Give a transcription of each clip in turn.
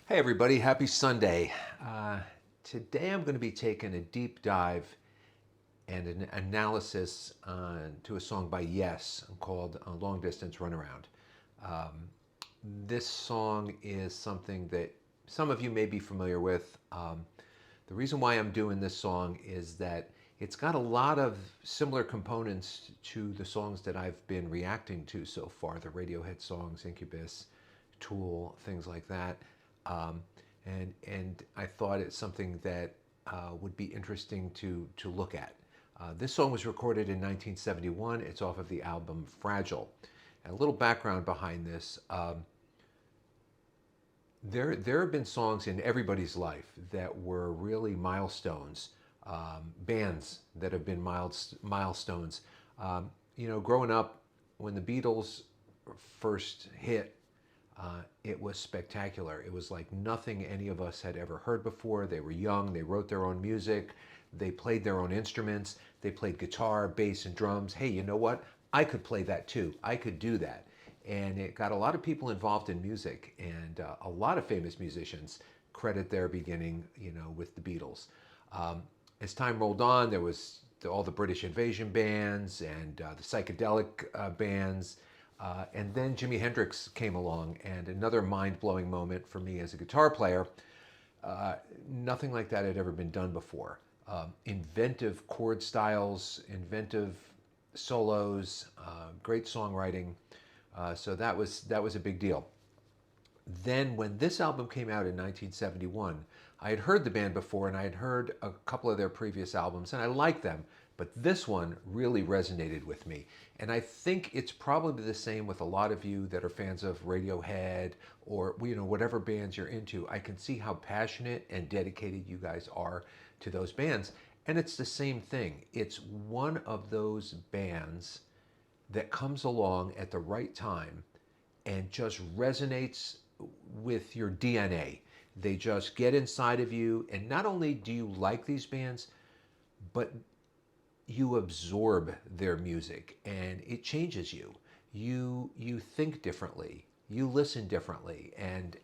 Hey everybody, happy Sunday. Today I'm going to be taking a deep dive and an analysis to a song by Yes called Long Distance Runaround. Um, this song is something that some of you may be familiar with. The reason why I'm doing this song is that it's got a lot of similar components to the songs that I've been reacting to so far, the Radiohead songs, Incubus, Tool, things like that. Um, and I thought it's something that would be interesting to look at. This song was recorded in 1971. It's off of the album Fragile. And a little background behind this. There have been songs in everybody's life that were really milestones, bands that have been milestones. Growing up, when the Beatles first hit, it was spectacular. It was like nothing any of us had ever heard before. They were young, they wrote their own music, they played their own instruments, they played guitar, bass, and drums. Hey, you know what? I could play that too. I could do that. And it got a lot of people involved in music, and a lot of famous musicians credit their beginning, with the Beatles. As time rolled on, there was all the British invasion bands and the psychedelic bands. And then Jimi Hendrix came along, and another mind blowing moment for me as a guitar player. Nothing like that had ever been done before. Inventive chord styles, inventive solos, great songwriting. So that was a big deal. Then when this album came out in 1971, I had heard the band before and I had heard a couple of their previous albums and I liked them, but this one really resonated with me. And I think it's probably the same with a lot of you that are fans of Radiohead or whatever bands you're into. I can see how passionate and dedicated you guys are to those bands. And it's the same thing. It's one of those bands that comes along at the right time and just resonates with your DNA. They just get inside of you, and not only do you like these bands, but you absorb their music and it changes you. You think differently, you listen differently, and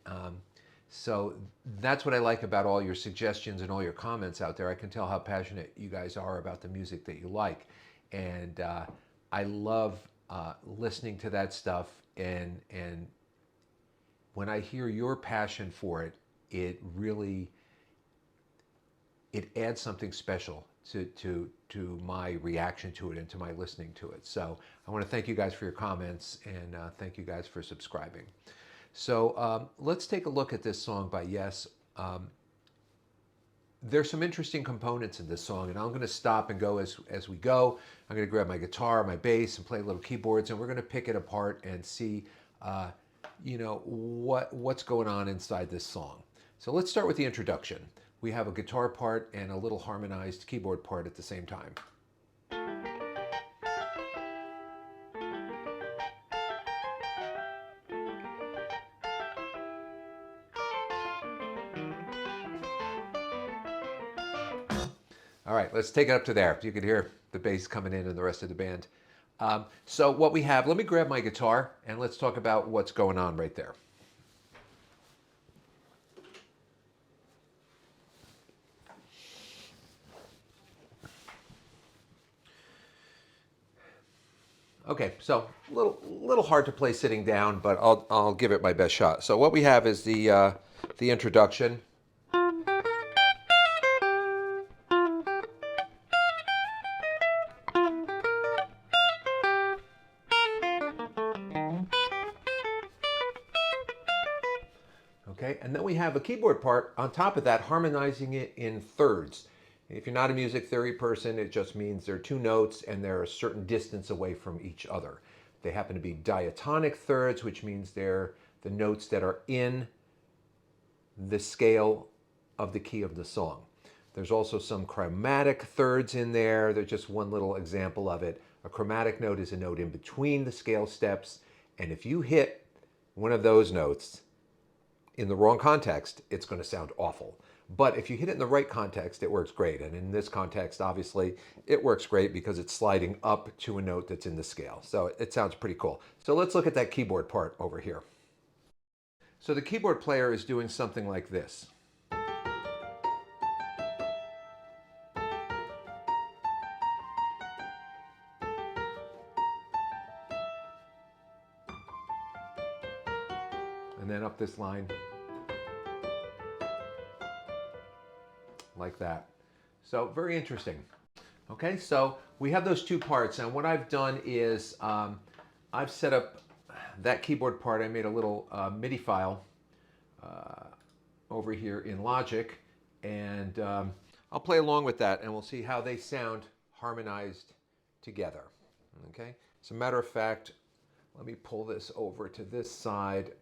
so that's what I like about all your suggestions and all your comments out there. I can tell how passionate you guys are about the music that you like, and I love listening to that stuff. And when I hear your passion for it, it really it adds something special to my reaction to it and to my listening to it. So I want to thank you guys for your comments and thank you guys for subscribing. So let's take a look at this song by Yes. There's some interesting components in this song, and I'm going to stop and go as we go. I'm going to grab my guitar, my bass, and play little keyboards, and we're going to pick it apart and see, what's going on inside this song. So let's start with the introduction. We have a guitar part and a little harmonized keyboard part at the same time. All right, let's take it up to there. You can hear the bass coming in and the rest of the band. So what we have, let me grab my guitar and let's talk about what's going on right there. Okay, so a little hard to play sitting down, but I'll give it my best shot. So what we have is the introduction. Okay, and then we have a keyboard part on top of that, harmonizing it in thirds. If you're not a music theory person, it just means there are two notes and they're a certain distance away from each other. They happen to be diatonic thirds, which means they're the notes that are in the scale of the key of the song. There's also some chromatic thirds in there. There's just one little example of it. A chromatic note is a note in between the scale steps, and if you hit one of those notes in the wrong context, it's going to sound awful. But if you hit it in the right context, it works great. And in this context, obviously, it works great because it's sliding up to a note that's in the scale. So it sounds pretty cool. So let's look at that keyboard part over here. So the keyboard player is doing something like this. And then up this line like that. So very interesting. Okay, so we have those two parts, and what I've done is I've set up that keyboard part. I made a little MIDI file over here in Logic, and I'll play along with that, and we'll see how they sound harmonized together. Okay, as a matter of fact, let me pull this over to this side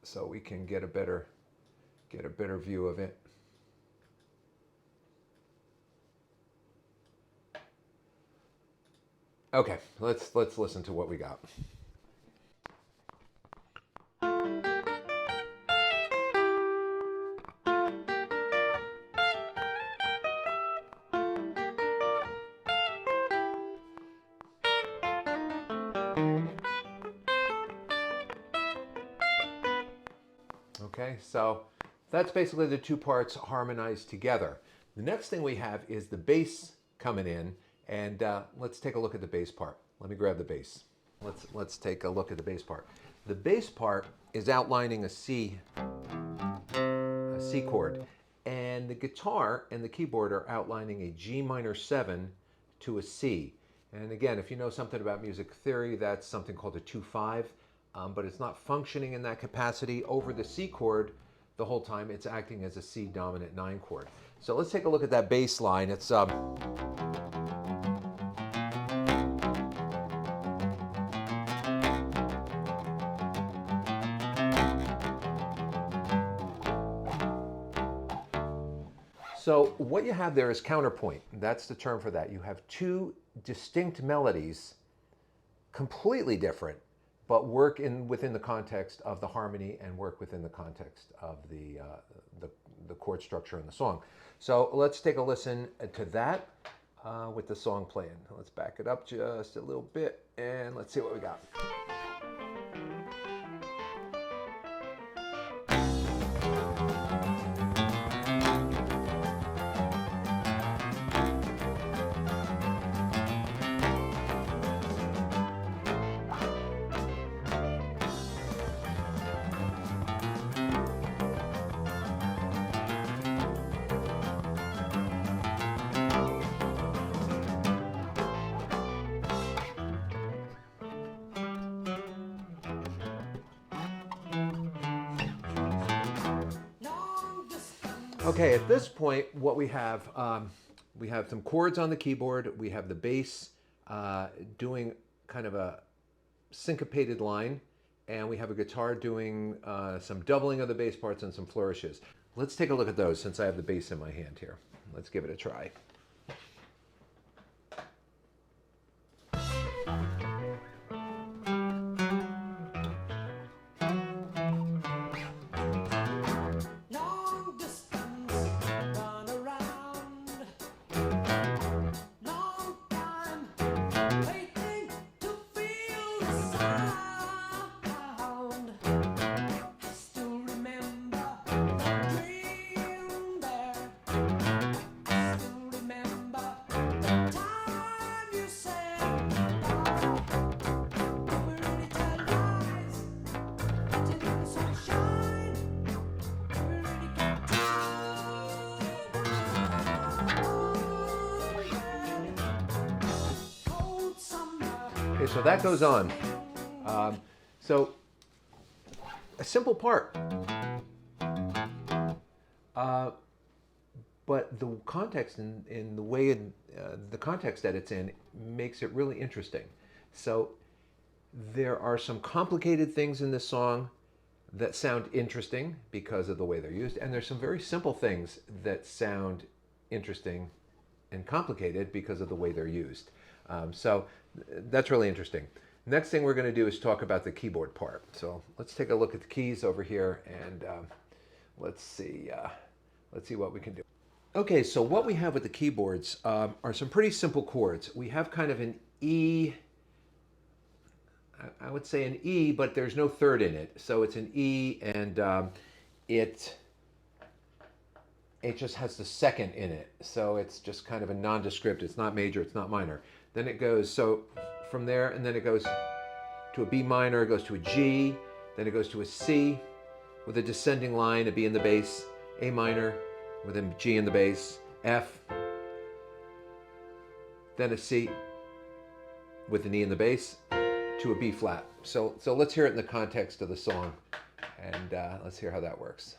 so we can get a better view of it. Okay, let's listen to what we got. Okay, so that's basically the two parts harmonized together. The next thing we have is the bass coming in, and let's take a look at the bass part. Let me grab the bass. Let's take a look at the bass part. The bass part is outlining a C chord, and the guitar and the keyboard are outlining a G minor 7 to a C. And again, if you know something about music theory, that's something called a 2-5, but it's not functioning in that capacity over the C chord the whole time. It's acting as a C dominant 9 chord. So let's take a look at that bass line. It's so what you have there is counterpoint. That's the term for that. You have two distinct melodies, completely different, but work within the context of the harmony and work within the context of the chord structure in the song. So let's take a listen to that with the song playing. Let's back it up just a little bit and let's see what we got. Okay, at this point, what we have some chords on the keyboard. We have the bass doing kind of a syncopated line, and we have a guitar doing some doubling of the bass parts and some flourishes. Let's take a look at those since I have the bass in my hand here. Let's give it a try. Okay, so that goes on. So a simple part, but the context in the way the context that it's in makes it really interesting. So there are some complicated things in this song that sound interesting because of the way they're used, and there's some very simple things that sound interesting and complicated because of the way they're used. So that's really interesting. Next thing we're going to do is talk about the keyboard part. So let's take a look at the keys over here, and let's see what we can do. Okay, so what we have with the keyboards are some pretty simple chords. We have kind of an E, I would say an E, but there's no third in it. So it's an E, and it it just has the second in it. So it's just kind of a nondescript. It's not major, it's not minor. Then it goes, so from there, and then it goes to a B minor, it goes to a G, then it goes to a C with a descending line, a B in the bass, A minor with a G in the bass, F, then a C with an E in the bass, to a B flat. So let's hear it in the context of the song, and let's hear how that works.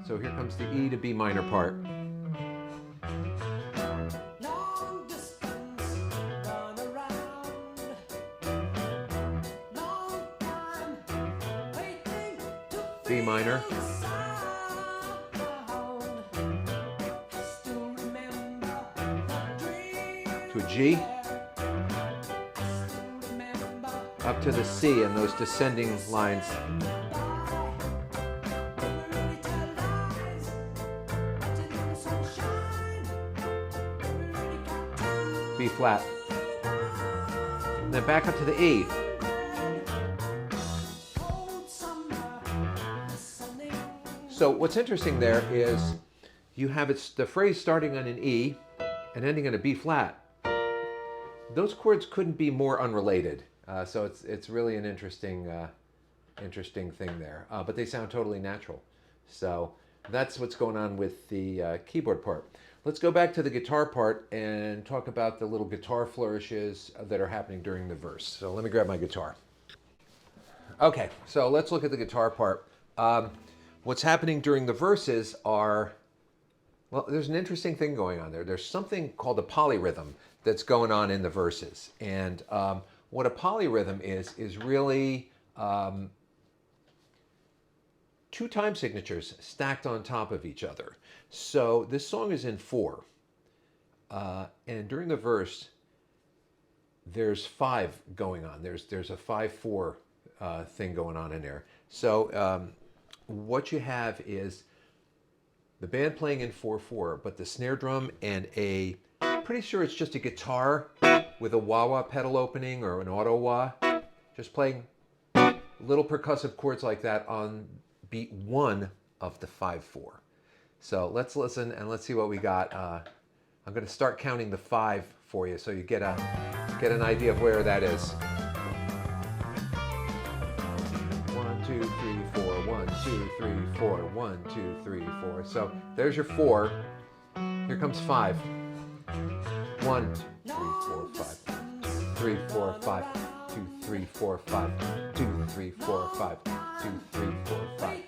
So here comes the E to B minor part. Long distance run around. Long time waiting to B minor, feel the sound. Still remember the dream. to a G, Still remember up to the C, and those descending lines. really tell lies. Acting in the sunshine. Really got to B flat. And then back up to the E. hold summer listening. So what's interesting there is you have the phrase starting on an E and ending on a B flat. Those chords couldn't be more unrelated. So it's really an interesting thing there. But they sound totally natural. So that's what's going on with the keyboard part. Let's go back to the guitar part and talk about the little guitar flourishes that are happening during the verse. So let me grab my guitar. Okay, so let's look at the guitar part. What's happening during the verses are, well, there's an interesting thing going on there. There's something called a polyrhythm that's going on in the verses. And what a polyrhythm is really two time signatures stacked on top of each other. So this song is in 4. And during the verse, there's 5 going on. There's a 5/4 thing going on in there. So what you have is the band playing in 4/4, but the snare drum and pretty sure it's just a guitar with a wah-wah pedal opening or an auto wah, just playing little percussive chords like that on beat 1 of the 5/4. So let's listen and let's see what we got. I'm going to start counting the 5 for you so you get an idea of where that is. 1, 2, 3, 4. 1, 2, 3, 4. 1, 2, 3, 4. So there's your 4. Here comes 5. 1, 2, 3, 4, 5. 3, 4, 5. 2, 3, 4, 5. 2, 3, 4, 5. 2, 3, 4, 5.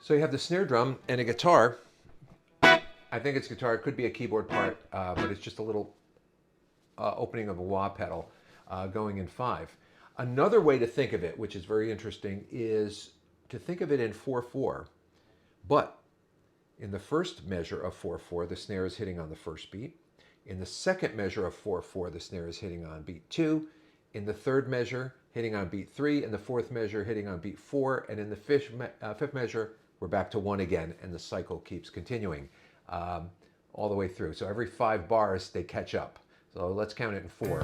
So you have the snare drum and a guitar. I think it's guitar. It could be a keyboard part, but it's just a little opening of a wah pedal going in 5. Another way to think of it, which is very interesting, is to think of it in 4/4. But in the first measure of 4/4, the snare is hitting on the first beat. In the second measure of 4/4, the snare is hitting on beat 2. In the third measure, hitting on beat 3. In the fourth measure, hitting on beat 4. And in the fifth measure, we're back to 1 again, and the cycle keeps continuing all the way through. So every 5 bars, they catch up. So let's count it in 4.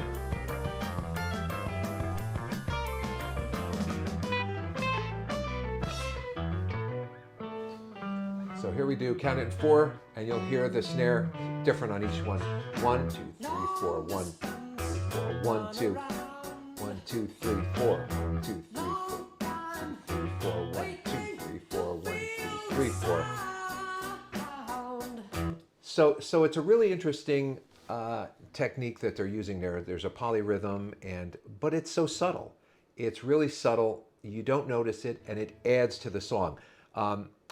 So here we do, count it in 4, and you'll hear the snare different on each one. 1, 2, 3, 4, 1, 3, 4, 1, 2, 1, 2, 3, 4, 1, 2, 3, 4, 2, 3, 4, 1, 2, 3, 4, 1, 2, 3, 4. So it's a really interesting technique that they're using there. There's a polyrhythm, but it's so subtle. It's really subtle. You don't notice it, and it adds to the song.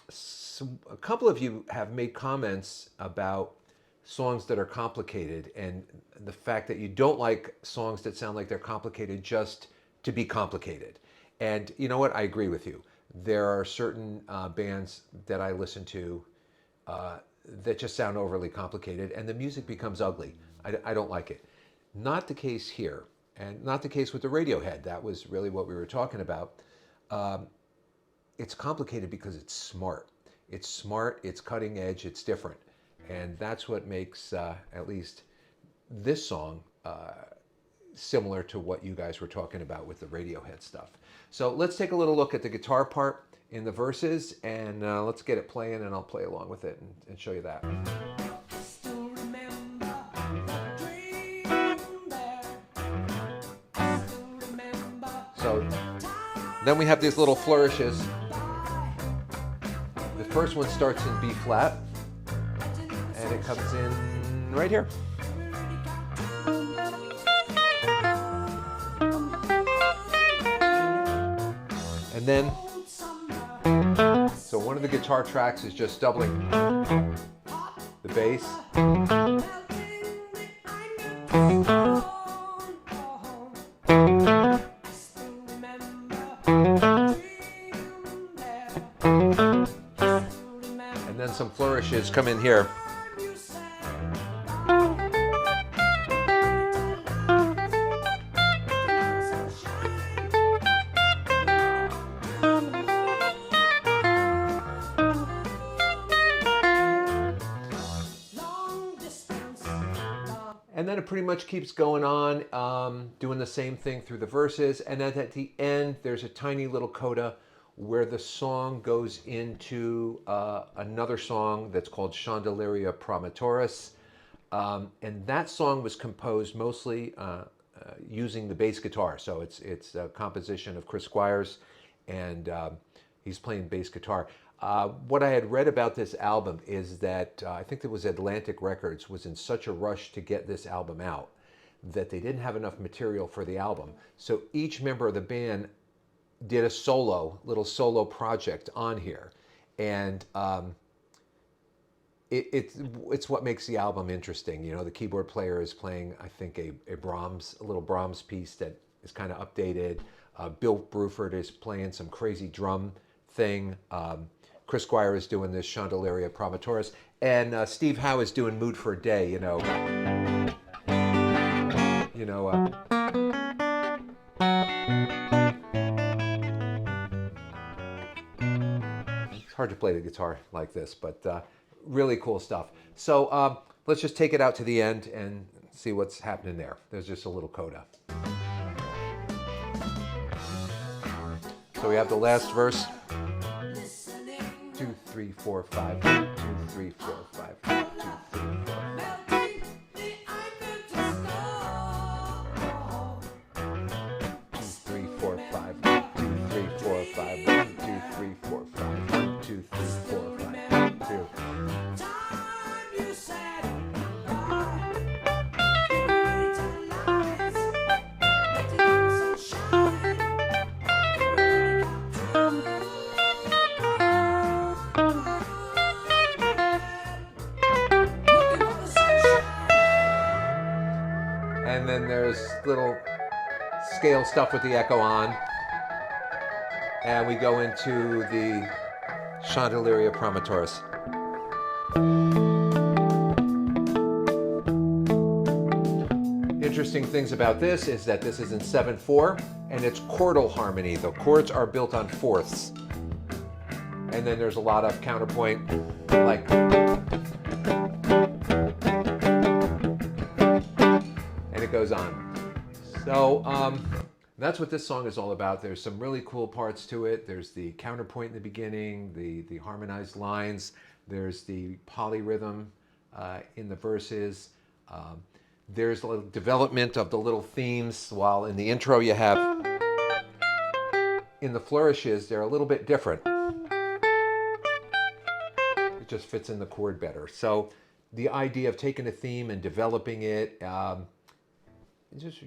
So a couple of you have made comments about songs that are complicated and the fact that you don't like songs that sound like they're complicated just to be complicated. And you know what? I agree with you. There are certain bands that I listen to that just sound overly complicated and the music becomes ugly. I don't like it. Not the case here, and not the case with the Radiohead. That was really what we were talking about. it's complicated because it's smart. It's smart, it's cutting edge, it's different. And that's what makes at least this song similar to what you guys were talking about with the Radiohead stuff. So let's take a little look at the guitar part in the verses, and let's get it playing, and I'll play along with it and show you that. Still remember the dream there. Still remember So then we have these little flourishes. The first one starts in B flat, and it comes in right here. And then, so one of the guitar tracks is just doubling the bass. And then some flourishes come in here. And then it pretty much keeps going on, doing the same thing through the verses. And then at the end, there's a tiny little coda where the song goes into another song that's called Chandeliera Promontoris. And that song was composed mostly using the bass guitar. So it's a composition of Chris Squires, and he's playing bass guitar. What I had read about this album is that I think it was Atlantic Records was in such a rush to get this album out that they didn't have enough material for the album. So each member of the band did a little solo project on here. And it's what makes the album interesting. You know, the keyboard player is playing, I think, a little Brahms piece that is kind of updated. Bill Bruford is playing some crazy drum thing. Chris Squire is doing this Chandeliera Promontoris, and Steve Howe is doing Mood for a Day. It's hard to play the guitar like this, but really cool stuff. So let's just take it out to the end and see what's happening there. There's just a little coda. So we have the last verse. 2, 3, 4, 5. 2, 3, 4, 5. 2, 3, 4, 5. 2, 3, 4, 5. 1, 2, 3, 4, 5. 1, 2, 3, 4, 5. 2. And then there's little scale stuff with the echo on. And we go into the Chandeliera Promontoris. Interesting things about this is that this is in 7/4 and it's chordal harmony. The chords are built on fourths. And then there's a lot of counterpoint, like, and it goes on. So that's what this song is all about. There's some really cool parts to it. There's the counterpoint in the beginning, the harmonized lines. There's the polyrhythm in the verses. There's a little development of the little themes, while in the intro you have, in the flourishes, they're a little bit different. It just fits in the chord better. So the idea of taking a theme and developing it,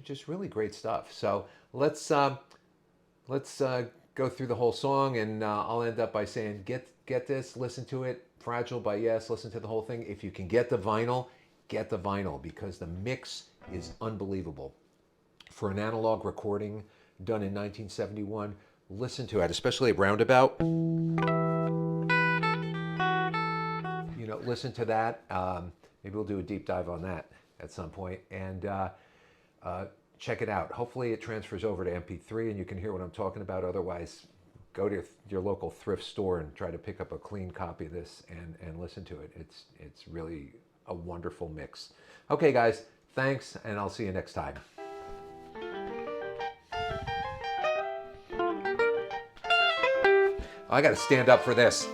just really great stuff. So let's go through the whole song, and I'll end up by saying, get this, listen to it. Fragile by Yes, listen to the whole thing. If you can get the vinyl, because the mix is unbelievable. For an analog recording done in 1971, listen to it, especially Roundabout. You know, listen to that. Maybe we'll do a deep dive on that at some point. And check it out. Hopefully it transfers over to MP3 and you can hear what I'm talking about. Otherwise, go to your local thrift store and try to pick up a clean copy of this and listen to it. It's really a wonderful mix. Okay, guys, thanks, and I'll see you next time. I got to stand up for this.